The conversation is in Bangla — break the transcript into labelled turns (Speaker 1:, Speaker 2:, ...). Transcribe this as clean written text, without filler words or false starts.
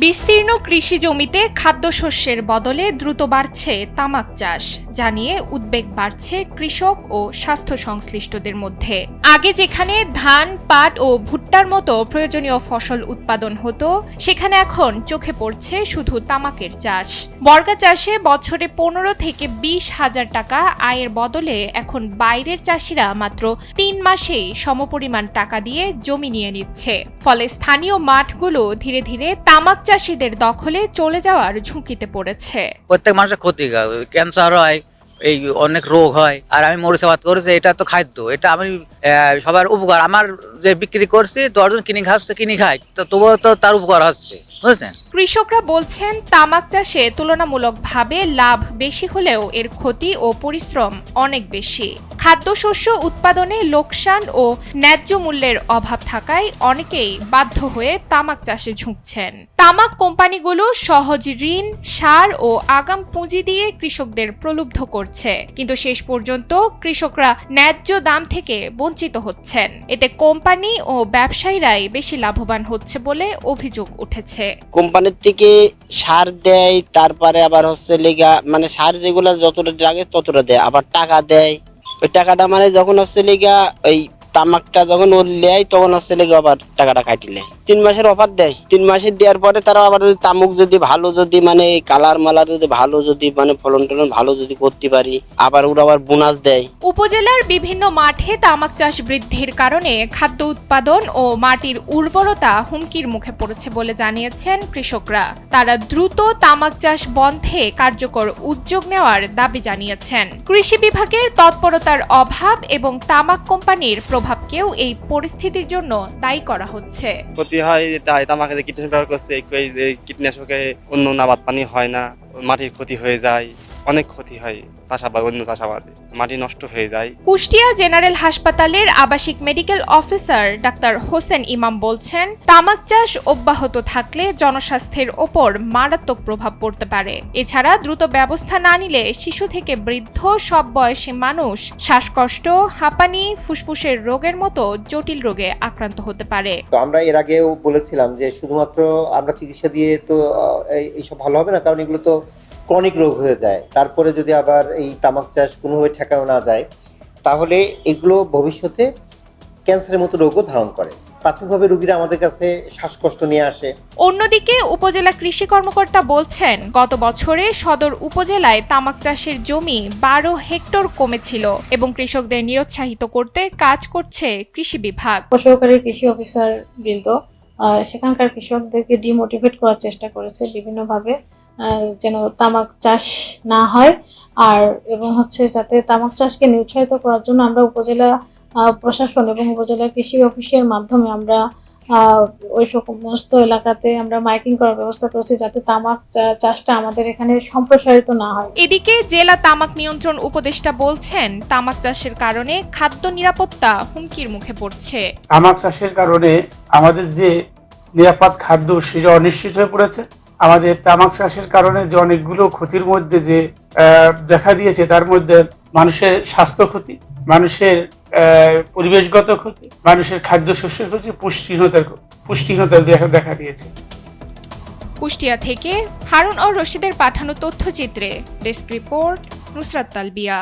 Speaker 1: বিস্তীর্ণ কৃষি জমিতে খাদ্যশস্যের বদলে দ্রুত বাড়ছে তামাক চাষ জানিয়ে উদ্বেগ বাড়ছে কৃষক ও স্বাস্থ্য সংশ্লিষ্টদের মধ্যে। আগে যেখানে ধান, পাট ও ভুট্টার মতো প্রয়োজনীয় ফসল উৎপাদন হতো, সেখানে এখন চোখে পড়ছে শুধু তামাকের চাষ। বর্গা চাষে বছরে 15 থেকে 20 হাজার টাকা আয়ের বদলে এখন বাইরের চাষিরা মাত্র 3 মাসেই সমপরিমাণ টাকা দিয়ে জমি নিয়ে নিচ্ছে। ফলে স্থানীয় মাঠগুলো ধীরে ধীরে তামাক চাষিদের দখলে চলে যাওয়ার ঝুঁকিতে পড়েছে।
Speaker 2: প্রত্যেক মানুষের ক্ষতি, ক্যান্সার হয়, এই অনেক রোগ হয়। আর আমি মরিচাবাদ করেছি, এটা তো খাদ্য, এটা আমি সবার উপকার। আমার যে বিক্রি করছি 10 জন কিনে খাচ্ছে, কিনে খায়, তো তবুও তো তার উপকার হচ্ছে, বুঝছেন।
Speaker 1: কৃষকরা বলছেন তামাক চাষে তুলনামূলকভাবে লাভ বেশি হলেও এর ক্ষতি ও পরিশ্রম অনেক বেশি। খাদ্যশস্য উৎপাদনে লোকসান ও ন্যায্য মূল্যের অভাব থাকায় অনেকেই বাধ্য হয়ে তামাক চাষে ঝুঁকছেন। তামাক কোম্পানিগুলো সহজ ঋণ, সার ও আগাম পুঁজি দিয়ে কৃষকদের প্রলুব্ধ করছে, কিন্তু শেষ পর্যন্ত কৃষকরা ন্যায্য দাম থেকে বঞ্চিত হচ্ছেন। এতে কোম্পানি ও ব্যবসায়ীরাই বেশি লাভবান হচ্ছে বলে অভিযোগ উঠেছে।
Speaker 3: কোম্পানির থেকে সার দেয়, তারপরে আবার হচ্ছে লেগা মানে সার যেগুলো যতটা লাগে ততটা দেয়, আবার টাকা দেয়। ওই টাকাটা মানে যখন হচ্ছে লেগা ওই তামাকটা যখন ও নেয় তখন হচ্ছে লেগে আবার টাকাটা কাটিলে 3 মাসের অফার দেয়। 3 মাসের দেওয়ার পরে তারা আবার যদি তামুক যদি ভালো যদি মানে কালার মালার যদি ভালো যদি মানে ফলন টলন ভালো যদি করতে পারি, আবার ওরা আবার বোনাস দেয়।
Speaker 1: উপজেলার বিভিন্ন মাঠে তামাক চাষ বৃদ্ধির কারণে খাদ্য উৎপাদন ও মাটির উর্বরতা হুমকির মুখে পড়েছে বলে জানিয়েছেন কৃষকরা। তারা দ্রুত তামাক চাষ বন্ধে কার্যকর উদ্যোগ নেওয়ার দাবি জানিয়েছেন। কৃষি বিভাগের তৎপরতার অভাব এবং তামাক কোম্পানির প্রভাবকেও এই পরিস্থিতির জন্য দায়ী করা হচ্ছে।
Speaker 4: ক্ষতি হয়, তাই তামাকে কীটনাশক ব্যবহার করছে, এই কীটনাশকে অন্য আবাদ পানি হয় না, মাটির ক্ষতি হয়ে যায়, অনেক ক্ষতি হয় চাষাবাদ, অন্য চাষাবাদে মাটি নষ্ট হয়ে যায়।
Speaker 1: কুষ্টিয়া জেনারেল হাসপাতালের আবাসিক মেডিকেল অফিসার ডাক্তার হোসেন ইমাম বলছেন, তামাক চাষ অব্যাহত থাকলে জনস্বাস্থ্যের ওপর মারাত্মক প্রভাব পড়তে পারে। এছাড়া দ্রুত ব্যবস্থা না নিলে শিশু থেকে বৃদ্ধ সব বয়সী মানুষ শ্বাসকষ্ট, হাঁপানি, ফুসফুসের রোগের মতো জটিল রোগে আক্রান্ত হতে পারে।
Speaker 5: তো আমরা এর আগেও বলেছিলাম যে শুধুমাত্র আমরা চিকিৎসা দিয়ে তো এইসব ভালো হবে না, কারণ এগুলো তো ক্রনিক রোগ হয়ে যায়। তারপরে যদি আবার এই তামাক চাষ কোনোভাবে ঠেকানো না যায়, তাহলে এগুলো ভবিষ্যতে ক্যান্সারের মতো রোগও ধারণ করে। প্রাথমিকভাবে রোগীরা আমাদের কাছে শ্বাসকষ্ট নিয়ে আসে।
Speaker 1: অন্যদিকে উপজেলা কৃষি কর্মকর্তা বলছেন, গত বছরে সদর উপজেলায় তামাক চাষের জমি 12 হেক্টর কমেছিল এবং কৃষকদের নিরুৎসাহিত করতে কাজ করছে কৃষি বিভাগ।
Speaker 6: সহকারী কৃষি অফিসার বৃন্দ সেখানকার কৃষকদেরকে ডিমোটিভেট করার চেষ্টা করেছে বিভিন্নভাবে, যেন তামাক চাষ না হয়। আর এবং যাতে তামাক চাষকে নিরুৎসাহিত করার জন্য আমরা উপজেলা প্রশাসন এবং উপজেলা কৃষি অফিসের মাধ্যমে আমরা ওই সমস্ত এলাকাতে আমরা মাইকিং করার ব্যবস্থা করেছি, যাতে তামাক চাষটা আমাদের এখানে সম্প্রসারিত না হয়।
Speaker 1: এদিকে জেলা তামাক নিয়ন্ত্রণ উপদেষ্টা বলছেন, তামাক চাষের কারণে খাদ্য নিরাপত্তা হুমকির মুখে পড়ছে।
Speaker 7: তামাক চাষের কারণে আমাদের যে নিরাপদ খাদ্য সেটা অনিশ্চিত হয়ে পড়েছে। আমাদের তামাক চাষের কারণে যে অনেকগুলো ক্ষতির মধ্যে যে দেখা দিয়েছে, তার মধ্যে মানুষের স্বাস্থ্য ক্ষতি, মানুষের পরিবেশগত ক্ষতি, মানুষের খাদ্যশস্যের ক্ষতি, পুষ্টিহীনতা দেখা দিয়েছে।
Speaker 1: কুষ্টিয়া থেকে হারুন ও রশিদের পাঠানো তথ্যচিত্রে ডেস্ক রিপোর্ট, নুসরাত তালবিয়া।